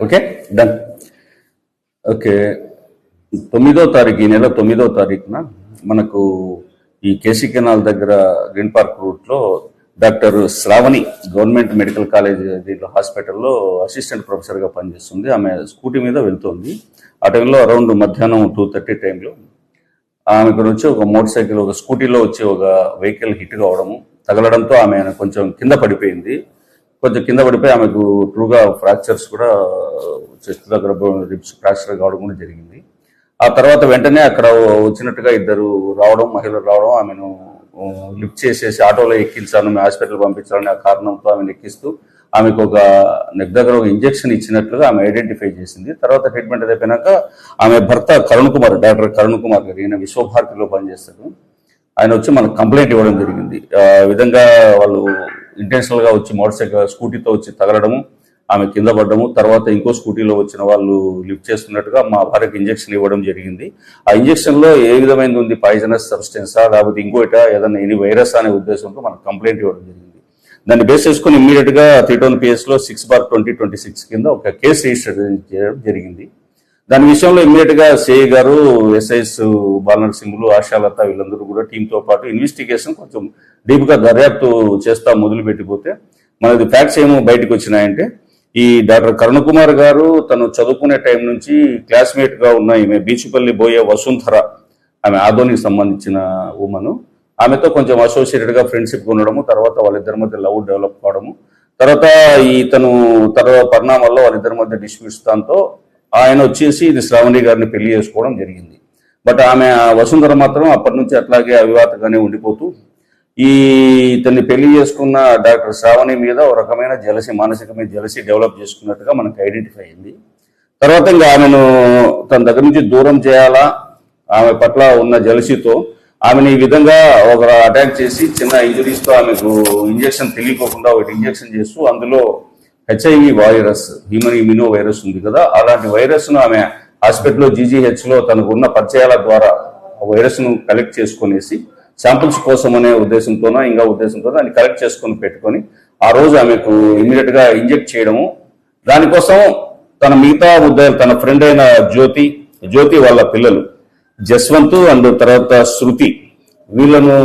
Okay done. Okay, 9వ తారీఖు, ఈ నెల 9వ తారీఖున మనకు ఈ కేసీ కెనాల్ దగ్గర గ్రీన్ పార్క్ రూట్లో doctor Sravani government medical college దీంట్లో హాస్పిటల్లో అసిస్టెంట్ ప్రొఫెసర్గా పనిచేస్తుంది. ఆమె స్కూటీ మీద వెళ్తుంది. ఆ టైంలో అరౌండ్ మధ్యాహ్నం 2:30 టైంలో ఆమె ఇక్కడ వచ్చి ఒక మోటార్ సైకిల్, ఒక స్కూటీలో వచ్చి ఒక వెహికల్ హిట్ కావడము, తగలడంతో ఆమె కొంచెం కింద పడిపోయింది. కొంచెం కింద పడిపోయి ఆమెకు ట్రూగా ఫ్రాక్చర్స్ కూడా, చెస్ట్ దగ్గర రిబ్స్ ఫ్రాక్చర్ కావడం కూడా జరిగింది. ఆ తర్వాత వెంటనే అక్కడ వచ్చినట్టుగా ఇద్దరు రావడం, మహిళలు రావడం, ఆమెను లిఫ్ట్ చేసేసి ఆటోలో ఎక్కించాను, మేము హాస్పిటల్ పంపించాలని ఆ కారణంతో ఆమెను ఎక్కిస్తూ ఆమెకు ఒక నెక్ దగ్గర ఒక ఇంజెక్షన్ ఇచ్చినట్లుగా ఆమె ఐడెంటిఫై చేసింది. తర్వాత ట్రీట్మెంట్ అయిపోయినాక ఆమె భర్త కరుణ్ కుమార్, డాక్టర్ కరుణ్ కుమార్ గారు, ఈయన విశ్వభారతిలో పనిచేస్తారు, ఆయన వచ్చి మనకు కంప్లైంట్ ఇవ్వడం జరిగింది. ఆ విధంగా వాళ్ళు ఇంటెన్షనల్ గా వచ్చి మోటార్ సైకిల్ స్కూటీతో వచ్చి తగలడము, ఆమె కింద పడ్డము, తర్వాత ఇంకో స్కూటీలో వచ్చిన వాళ్ళు లిఫ్ట్ చేస్తున్నట్టుగా మా భార్యకు ఇంజెక్షన్ ఇవ్వడం జరిగింది. ఆ ఇంజెక్షన్ లో ఏ విధమైనది ఉంది, పాయిజనస్ సబ్స్టెన్సా లేకపోతే ఇంకోట ఏదైనా ఎనీ వైరస్ అనే ఉద్దేశంతో మనకు కంప్లైంట్ ఇవ్వడం జరిగింది. దాన్ని బేస్ చేసుకుని ఇమ్మీడియట్ గా 3టౌన్ PS లో 6/2026 కింద ఒక కేసు రిజిస్టర్ చేయడం జరిగింది. దాని విషయంలో ఇమ్మీడియట్ గా సిఐ గారు, ఎస్ఐస్ బాలనరసింహులు, ఆశాలత వీళ్ళందరూ కూడా టీంతో పాటు ఇన్వెస్టిగేషన్ కొంచెం డీప్ గా దర్యాప్తు చేస్తా మొదలు పెట్టిపోతే మనది ఫ్యాక్ట్స్ ఏమో బయటకు వచ్చినాయంటే, ఈ డాక్టర్ కరుణ్ కుమార్ గారు తను చదువుకునే టైం నుంచి క్లాస్మేట్ గా ఉన్న ఈమె బీచుపల్లి బోయే వసుంధర, ఆమె ఆదోనికి సంబంధించిన ఉమను, ఆమెతో కొంచెం అసోసియేటెడ్ గా ఫ్రెండ్షిప్ ఉండడము, తర్వాత వాళ్ళిద్దరి మధ్య లవ్ డెవలప్ కావడము, తర్వాత ఇతను తర్వాత పరిణామాల్లో వాళ్ళిద్దరి మధ్య డిస్ప్యూట్స్ దాంతో ఆయన వచ్చేసి ఇది శ్రావణి గారిని పెళ్లి చేసుకోవడం జరిగింది. బట్ ఆమె వసుంధర మాత్రం అప్పటి నుంచి అట్లాగే అవివాతగానే ఉండిపోతూ ఇతన్ని పెళ్లి చేసుకున్న డాక్టర్ శ్రావణి మీద ఒక రకమైన జలసి, మానసికమైన జలసి డెవలప్ చేసుకున్నట్టుగా మనకు ఐడెంటిఫై అయింది. తర్వాత ఇంకా ఆమెను తన దగ్గర నుంచి దూరం చేయాలా, ఆమె పట్ల ఉన్న జలసితో ఆమెను ఈ విధంగా ఒక అటాక్ చేసి చిన్న ఇంజరీస్ తో ఆమెకు ఇంజెక్షన్ తెలియకోకుండా ఒకటి ఇంజెక్షన్ చేస్తూ అందులో HIV virus, human immuno virus ఉంది కదా, అలాంటి వైరస్ ను ఆమె హాస్పిటల్లో GGH లో తనకు ఉన్న పరిచయాల ద్వారా వైరస్ ను కలెక్ట్ చేసుకునేసి శాంపుల్స్ కోసం అనే ఉద్దేశంతోనో ఇంకా ఉద్దేశంతో దాన్ని కలెక్ట్ చేసుకొని పెట్టుకొని ఆ రోజు ఆమెకు ఇమీడియట్ గా ఇంజెక్ట్ చేయడము. దానికోసం తన మిగతా తన ఫ్రెండ్ అయిన జ్యోతి వాళ్ళ పిల్లలు జస్వంత్ అండ్ తర్వాత శృతి, వీళ్ళను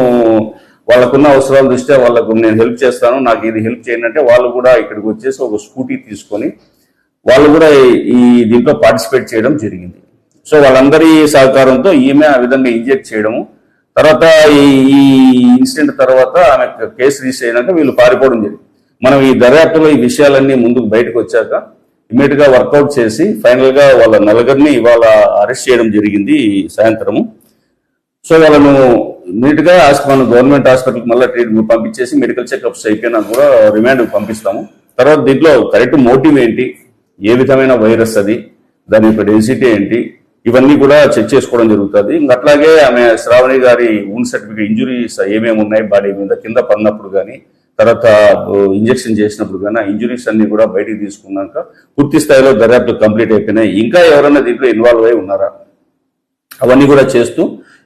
వాళ్ళకున్న అవసరాల దృష్ట్యా వాళ్ళకు నేను హెల్ప్ చేస్తాను, నాకు ఇది హెల్ప్ చేయండి అంటే వాళ్ళు కూడా ఇక్కడికి వచ్చేసి ఒక స్కూటీ తీసుకొని వాళ్ళు కూడా ఈ దీంట్లో పార్టిసిపేట్ చేయడం జరిగింది. సో వాళ్ళందరి సహకారంతో ఈమె ఆ విధంగా ఇంజెక్ట్ చేయడము. తర్వాత ఈ ఇన్సిడెంట్ తర్వాత ఆమె కేసు రిజిస్టర్ అయినాక వీళ్ళు పారిపోవడం జరిగింది. మనం ఈ దర్యాప్తులో ఈ విషయాలన్నీ ముందుకు బయటకు వచ్చాక ఇమీడియట్ గా వర్కౌట్ చేసి ఫైనల్ గా వాళ్ళ నలుగురిని ఇవాళ అరెస్ట్ చేయడం జరిగింది సాయంత్రము. సో వాళ్ళను ఇమీడియట్ గా మనం గవర్నమెంట్ హాస్పిటల్కి మళ్ళీ ట్రీట్మెంట్ పంపించేసి మెడికల్ చెకప్స్ అయిపోయినా కూడా రిమాండ్ పంపిస్తాము. తర్వాత దీంట్లో కరెక్ట్ మోటివ్ ఏంటి, ఏ విధమైన వైరస్ అది, దాని యొక్క డెన్సిటీ ఏంటి, ఇవన్నీ కూడా చెక్ చేసుకోవడం జరుగుతుంది. ఇంకా అట్లాగే ఆమె శ్రావణి గారి ఊన్ సర్టిఫికేట్ ఇంజురీస్ ఏమేమి ఉన్నాయి బాడీ మీద కింద పడినప్పుడు కానీ తర్వాత ఇంజెక్షన్ చేసినప్పుడు కానీ ఆ ఇంజురీస్ అన్ని కూడా బయటికి తీసుకున్నాక పూర్తి స్థాయిలో దర్యాప్తు కంప్లీట్ అయిపోయినాయి. ఇంకా ఎవరైనా దీంట్లో ఇన్వాల్వ్ అయి ఉన్నారా అవన్నీ కూడా చేస్తూ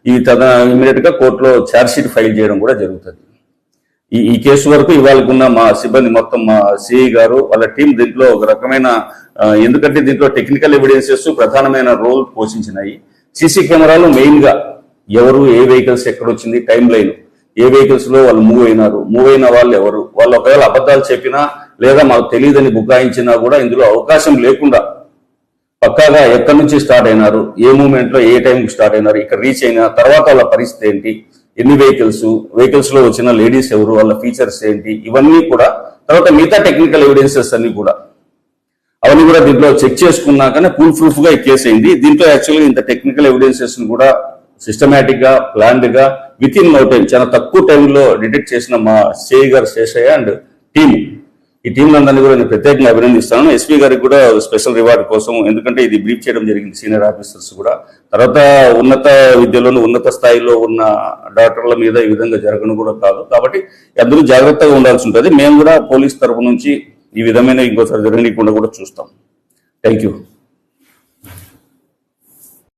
ఇమీడియట్ గా కోర్టులో ఛార్జ్ షీట్ ఫైల్ చేయడం కూడా జరుగుతుంది. ఈ కేసు వరకు ఇవాళకున్న మా సిబ్బంది మొత్తం, మా సిఐ గారు వాళ్ళ టీం దీంట్లో ఒక రకమైన, ఎందుకంటే దీంట్లో టెక్నికల్ ఎవిడెన్సెస్ ప్రధానమైన రోల్ పోషించినాయి. సీసీ కెమెరాలు మెయిన్ గా ఎవరు, ఏ వెహికల్స్ ఎక్కడొచ్చింది, టైం లైన్, ఏ వెహికల్స్ లో వాళ్ళు మూవ్ అయిన వాళ్ళు ఎవరు, వాళ్ళు ఒకవేళ అబద్ధాలు చెప్పినా లేదా మాకు తెలియదని బుకాయించినా కూడా ఇందులో అవకాశం లేకుండా పక్కాగా ఎక్కడి నుంచి స్టార్ట్ అయినారు, ఏ మూవ్మెంట్ లో ఏ టైంకి స్టార్ట్ అయినారు, ఇక్కడ రీచ్ అయిన తర్వాత వాళ్ళ పరిస్థితి ఏంటి, ఎన్ని వెహికల్స్ లో వచ్చిన లేడీస్ ఎవరు, వాళ్ళ ఫీచర్స్ ఏంటి, ఇవన్నీ కూడా తర్వాత మిగతా టెక్నికల్ ఎవిడెన్సెస్ అన్ని కూడా అవన్నీ కూడా దీంట్లో చెక్ చేసుకున్నాకనే ఫుల్ ప్రూఫ్ గా ఈ కేసు అయింది. దీంట్లో యాక్చువల్గా ఇంత టెక్నికల్ ఎవిడెన్సెస్ కూడా సిస్టమేటిక్ గా, ప్లాన్డ్ గా, విత్ ఇన్ నో టైం, చాలా తక్కువ టైంలో డిటెక్ట్ చేసిన మా సిఐ గారు శేషయ్య అండ్ టీమ్, ఈ టీంలందరినీ కూడా నేను ప్రత్యేకంగా అభినందిస్తాను. ఎస్పీ గారికి కూడా స్పెషల్ రివార్డ్ కోసం, ఎందుకంటే ఇది బ్రీఫ్ చేయడం జరిగింది సీనియర్ ఆఫీసర్స్ కూడా. తర్వాత ఉన్నత విద్యలోను ఉన్నత స్థాయిలో ఉన్న డాక్టర్ల మీద ఈ విధంగా జరగడం కూడా కాదు, కాబట్టి అందరూ జాగ్రత్తగా ఉండాల్సి ఉంటుంది. మేము కూడా పోలీస్ తరఫు నుంచి ఈ విధమైన ఇంకోసారి జరగనీయకుండా కూడా చూస్తాం. Thank you.